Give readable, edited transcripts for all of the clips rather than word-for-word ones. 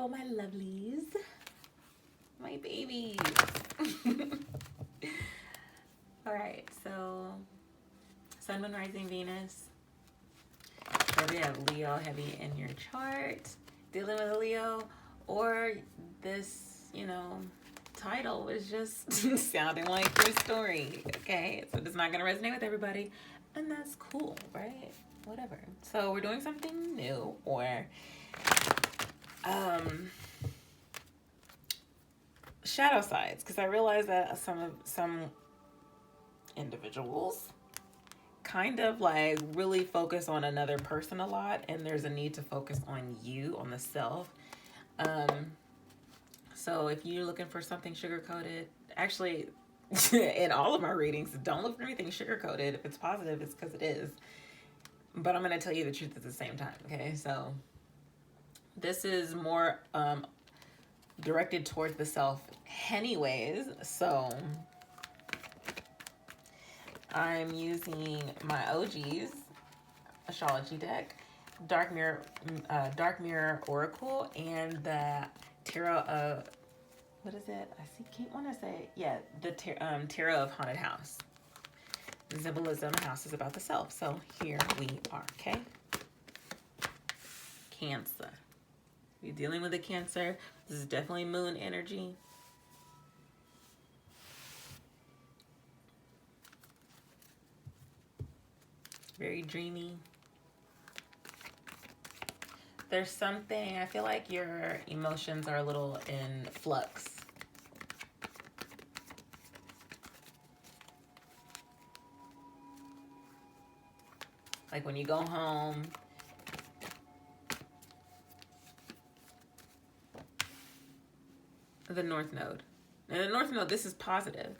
Hello, my lovelies. My babies. All right, so Sun, Moon, Rising, Venus. Whether you have Leo heavy in your chart, dealing with a Leo, or this, title was just sounding like your story. Okay, so it's not going to resonate with everybody, and that's cool, right? Whatever. So we're doing something new, or shadow sides, because I realize that some individuals kind of like really focus on another person a lot, and there's a need to focus on you, on the self. So if you're looking for something sugar coated, actually, in all of my readings, don't look for anything sugar coated. If it's positive, it's because it is. But I'm going to tell you the truth at the same time. Okay, so this is more directed towards the self anyways. So I'm using my OG's astrology deck, Dark Mirror Oracle, and the Tarot of, what is it? The Tarot of Haunted House. The symbolism, house is about the self. So here we are, okay? Cancer. You're dealing with a Cancer. This is definitely moon energy. Very dreamy. There's something, I feel like your emotions are a little in flux. Like when you go home, the North Node. And the North Node, this is positive.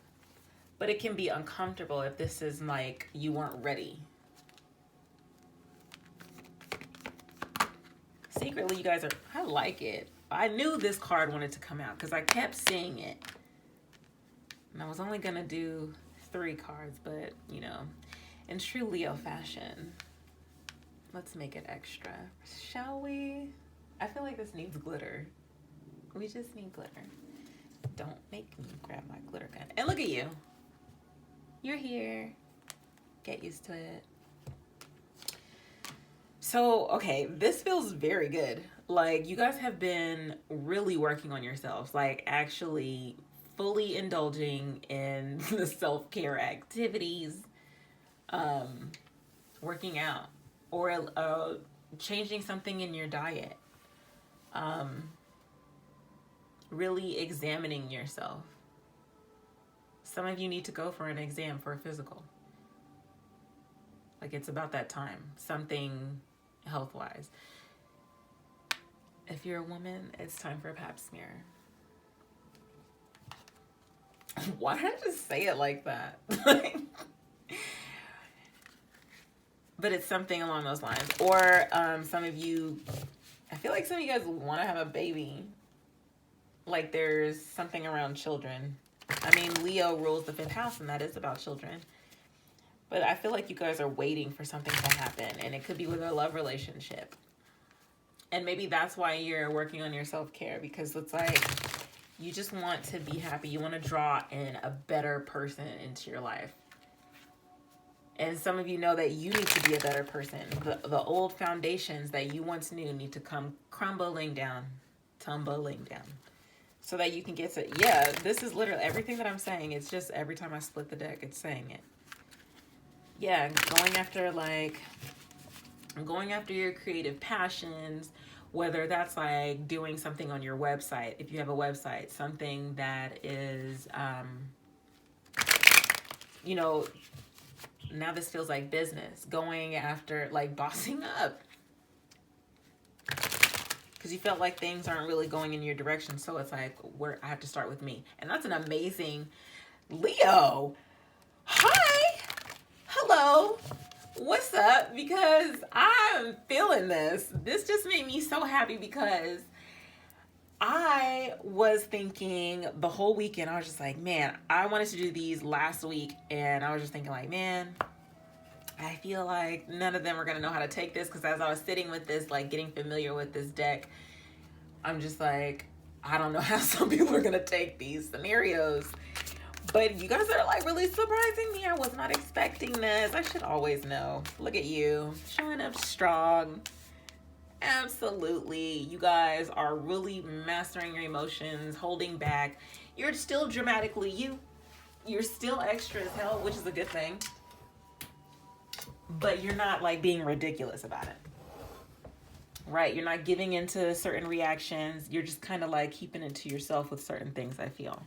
But it can be uncomfortable if this is like you weren't ready. Secretly, you guys are, I like it. I knew this card wanted to come out because I kept seeing it. And I was only going to do 3 cards, but, in true Leo fashion, let's make it extra. Shall we? I feel like this needs glitter. We just need glitter. Don't make me grab my glitter gun. And look at you. You're here. Get used to it. So, okay, this feels very good. Like, you guys have been really working on yourselves, like actually fully indulging in the self-care activities, working out, or changing something in your diet, really examining yourself. Some of you need to go for an exam, for a physical. Like, it's about that time. Something health-wise. If you're a woman, it's time for a pap smear. Why did I just say it like that? But it's something along those lines. Or some of you, I feel like some of you guys want to have a baby. Like there's something around children. I mean, Leo rules the 5th house, and that is about children. But I feel like you guys are waiting for something to happen, and it could be with a love relationship. And maybe that's why you're working on your self-care, because it's like you just want to be happy. You want to draw in a better person into your life. And some of you know that you need to be a better person. The old foundations that you once knew need to come tumbling down. So that you can get to, yeah, this is literally everything that I'm saying. It's just every time I split the deck, it's saying it. Yeah, going after your creative passions, whether that's like doing something on your website, if you have a website, something that is, now this feels like business, going after like bossing up. Because you felt like things aren't really going in your direction. So it's like, I have to start with me. And that's an amazing Leo. Hi. Hello. What's up? Because I'm feeling this. This just made me so happy because I was thinking the whole weekend, I was just like, man, I wanted to do these last week. And I was just thinking like, man, I feel like none of them are going to know how to take this, because as I was sitting with this, like getting familiar with this deck, I'm just like, I don't know how some people are going to take these scenarios. But you guys are like really surprising me. I was not expecting this. I should always know. Look at you, showing up strong. Absolutely. You guys are really mastering your emotions, holding back. You're still dramatically you. You're still extra as hell, which is a good thing. But you're not like being ridiculous about it. Right? You're not giving into certain reactions. You're just kind of like keeping it to yourself with certain things, I feel.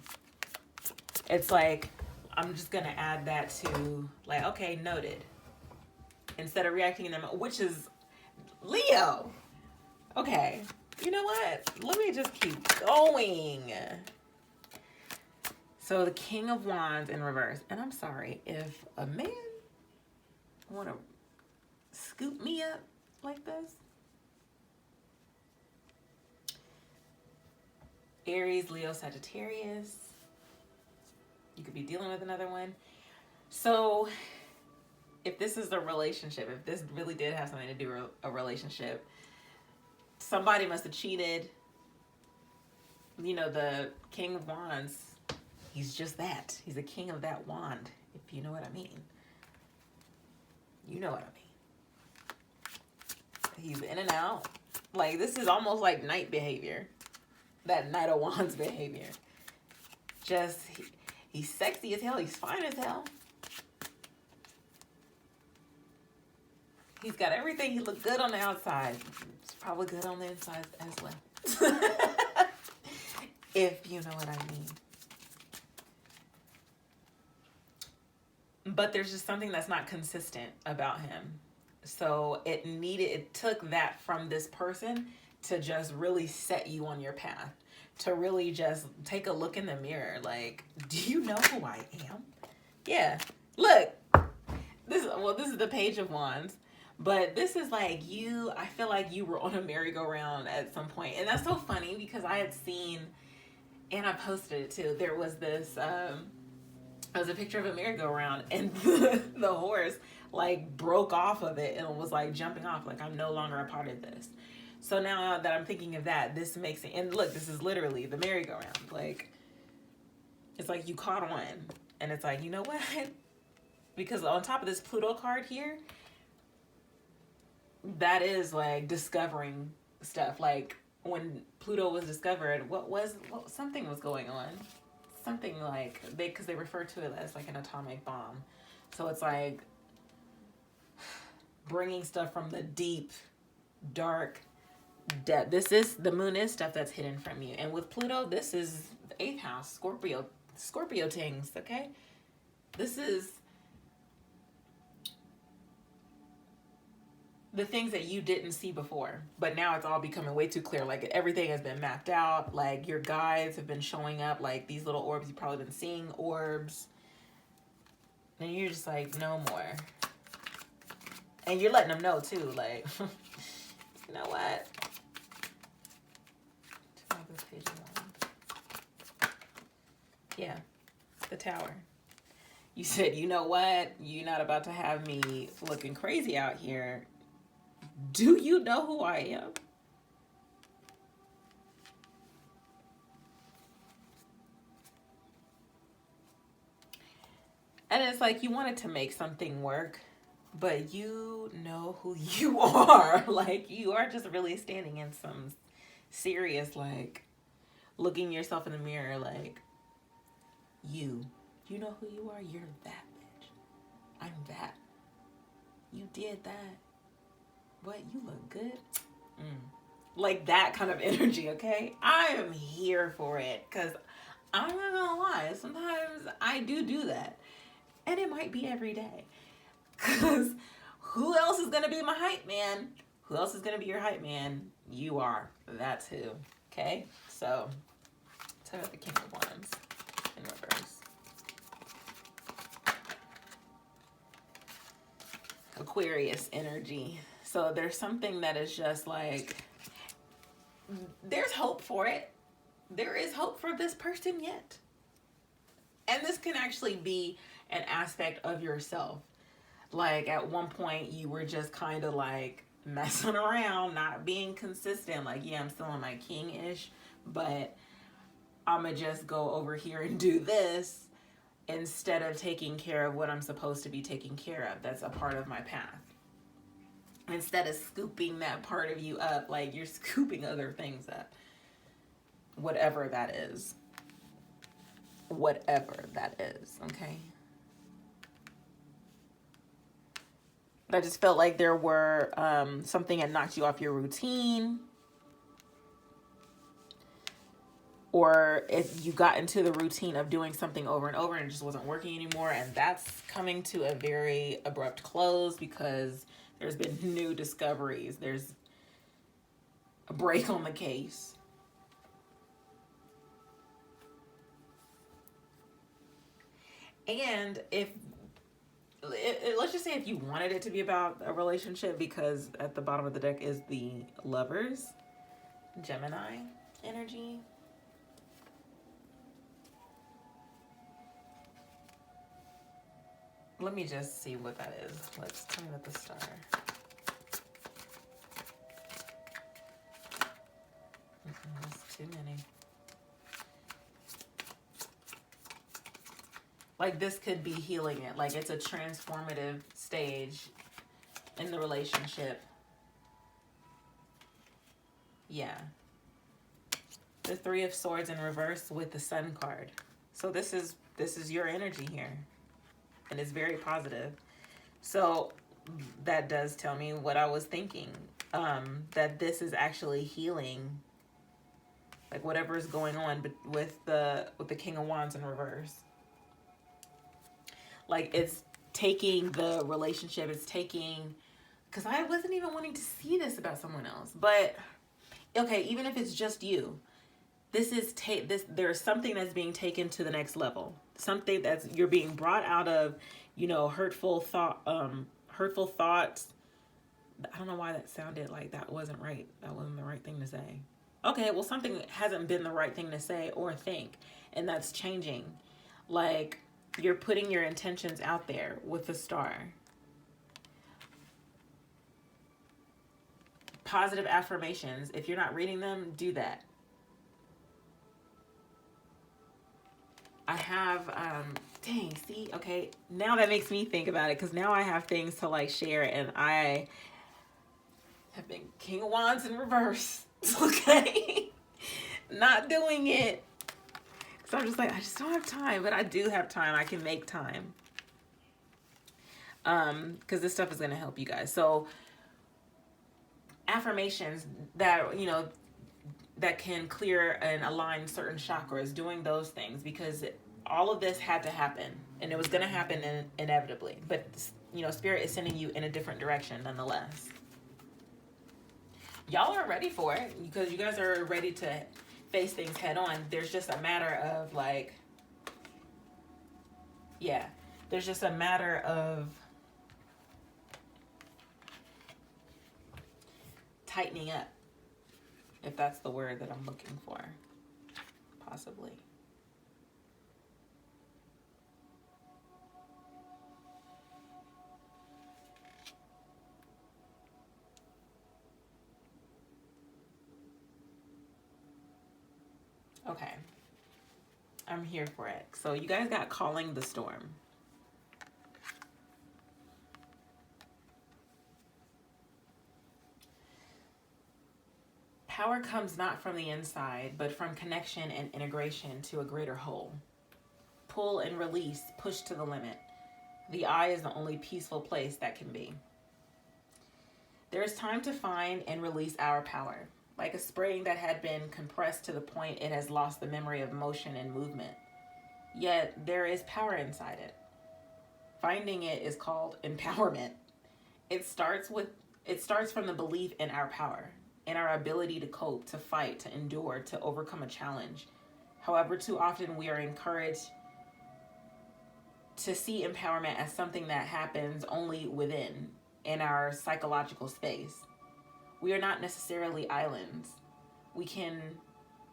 It's like, I'm just going to add that to like, okay, noted. Instead of reacting in them, which is Leo. Okay, you know what? Let me just keep going. So the King of Wands in reverse. And I'm sorry, if a man want to scoop me up like this. Aries, Leo, Sagittarius. You could be dealing with another one. So if this is a relationship, if this really did have something to do with a relationship, somebody must have cheated. You know, the King of Wands, he's just that. He's the king of that wand, if you know what I mean. You know what I mean. He's in and out. Like, this is almost like Knight behavior. That Knight of Wands behavior. Just, he's sexy as hell. He's fine as hell. He's got everything. He looked good on the outside. He's probably good on the inside as well. If you know what I mean. But there's just something that's not consistent about him. So it took that from this person to just really set you on your path. To really just take a look in the mirror. Like, do you know who I am? Yeah. Look. This is the Page of Wands. But this is like you, I feel like you were on a merry-go-round at some point. And that's so funny because I had seen, and I posted it too, there was this, it was a picture of a merry-go-round and the horse like broke off of it and was like jumping off like, I'm no longer a part of this. So now that I'm thinking of that, this makes it, and look, this is literally the merry-go-round. Like, it's like you caught on and it's like, you know what? Because on top of this Pluto card here, that is like discovering stuff. Like when Pluto was discovered, something was going on. Something like, because they refer to it as like an atomic bomb. So it's like bringing stuff from the deep, dark depth. The moon is stuff that's hidden from you. And with Pluto, this is the 8th house, Scorpio things, okay? This is the things that you didn't see before, but now it's all becoming way too clear. Like everything has been mapped out. Like your guides have been showing up, like these little orbs. You've probably been seeing orbs. And you're just like, no more. And you're letting them know too, like, you know what? Yeah, the Tower. You said, you know what? You're not about to have me looking crazy out here. Do you know who I am? And it's like you wanted to make something work, but you know who you are. Like, you are just really standing in some serious, like, looking yourself in the mirror, like, you know who you are? You're that bitch. I'm that. You did that. What? You look good? Like that kind of energy, okay? I am here for it because I'm not gonna lie. Sometimes I do that. And it might be every day. Because who else is going to be my hype man? Who else is going to be your hype man? You are. That's who. Okay? So, tell me about the King of Wands in reverse. Aquarius energy. So there's something that is just like, there's hope for it. There is hope for this person yet. And this can actually be an aspect of yourself. Like at one point you were just kind of like messing around, not being consistent. Like, yeah, I'm still on my king-ish, but I'm gonna just go over here and do this instead of taking care of what I'm supposed to be taking care of. That's a part of my path. Instead of scooping that part of you up, like you're scooping other things up. Whatever that is. Whatever that is, okay? But I just felt like there were something that knocked you off your routine. Or if you got into the routine of doing something over and over and it just wasn't working anymore. And that's coming to a very abrupt close because there's been new discoveries. There's a break on the case. And let's just say if you wanted it to be about a relationship, because at the bottom of the deck is the Lovers, Gemini energy. Let me just see what that is. Let's tell me about the star. That's too many. Like this could be healing it. Like it's a transformative stage in the relationship. Yeah. The Three of Swords in reverse with the Sun card. So this is your energy here. And it's very positive. So that does tell me what I was thinking. That this is actually healing. Like whatever is going on with the King of Wands in reverse. Like it's taking the relationship, it's taking, because I wasn't even wanting to see this about someone else. But okay, even if it's just you, there's something that's being taken to the next level. Something that's you're being brought out of, hurtful thoughts. I don't know why that sounded like that wasn't right. That wasn't the right thing to say. Okay, well, something hasn't been the right thing to say or think, and that's changing. Like, you're putting your intentions out there with the star. Positive affirmations. If you're not reading them, do that. I have, dang, see, okay, now that makes me think about it, because now I have things to like share, and I have been King of Wands in reverse, okay? Not doing it. So I'm just like, I just don't have time, but I do have time. I can make time. Because this stuff is going to help you guys. So affirmations that, that can clear and align certain chakras, doing those things, because all of this had to happen and it was going to happen inevitably. But, Spirit is sending you in a different direction nonetheless. Y'all are ready for it because you guys are ready to face things head on. There's just a matter of there's just a matter of tightening up, if that's the word that I'm looking for, possibly. Okay. I'm here for it. So you guys got Calling the Storm. Power comes not from the inside, but from connection and integration to a greater whole. Pull and release, push to the limit. The eye is the only peaceful place that can be. There is time to find and release our power. Like a spring that had been compressed to the point it has lost the memory of motion and movement. Yet there is power inside it. Finding it is called empowerment. It starts from the belief in our power, in our ability to cope, to fight, to endure, to overcome a challenge. However, too often we are encouraged to see empowerment as something that happens only within, in our psychological space. We are not necessarily islands. We can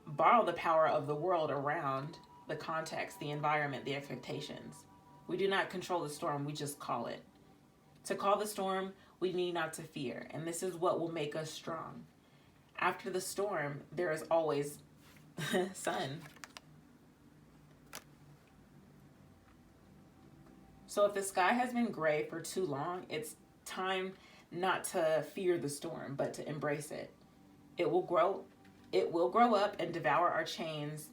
borrow the power of the world around the context, the environment, the expectations. We do not control the storm, we just call it. To call the storm, we need not to fear. And this is what will make us strong. After the storm, there is always sun. So if the sky has been gray for too long, it's time not to fear the storm, but to embrace it. It will grow up and devour our chains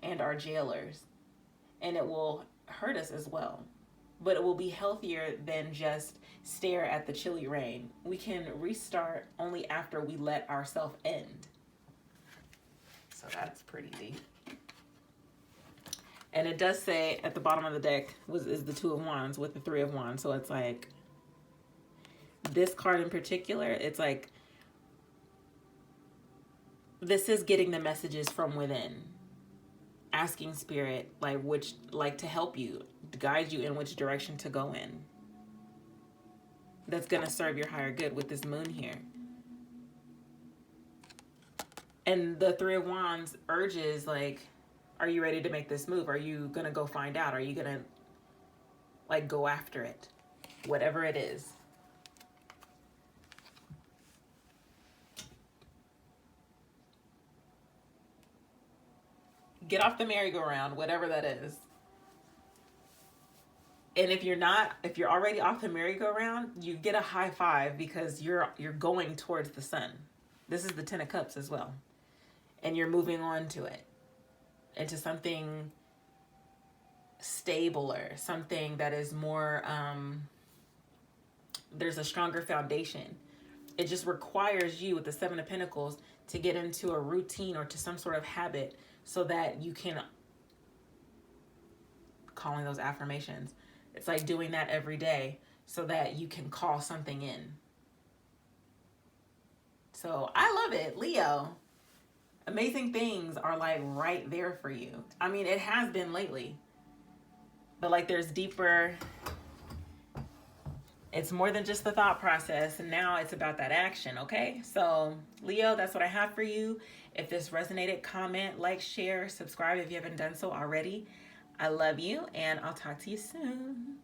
and our jailers. And it will hurt us as well. But it will be healthier than just stare at the chilly rain. We can restart only after we let ourselves end. So that's pretty deep. And it does say at the bottom of the deck is the Two of Wands with the Three of Wands. So it's like, this card in particular, it's like, this is getting the messages from within. Asking Spirit, to help you, to guide you in which direction to go in. That's going to serve your higher good with this moon here. And the Three of Wands urges, like, are you ready to make this move? Are you going to go find out? Are you going to, go after it? Whatever it is. Get off the merry-go-round, whatever that is. And if you're already off the merry-go-round, you get a high five because you're going towards the sun. This is the Ten of Cups as well. And you're moving on to it. Into something stabler, something that is more, there's a stronger foundation. It just requires you with the Seven of Pentacles to get into a routine or to some sort of habit so that you can, calling those affirmations, it's like doing that every day so that you can call something in. So I love it, Leo. Amazing things are right there for you. I mean, it has been lately. But there's deeper, it's more than just the thought process. And now it's about that action, okay? So Leo, that's what I have for you. If this resonated, comment, share, subscribe if you haven't done so already. I love you and I'll talk to you soon.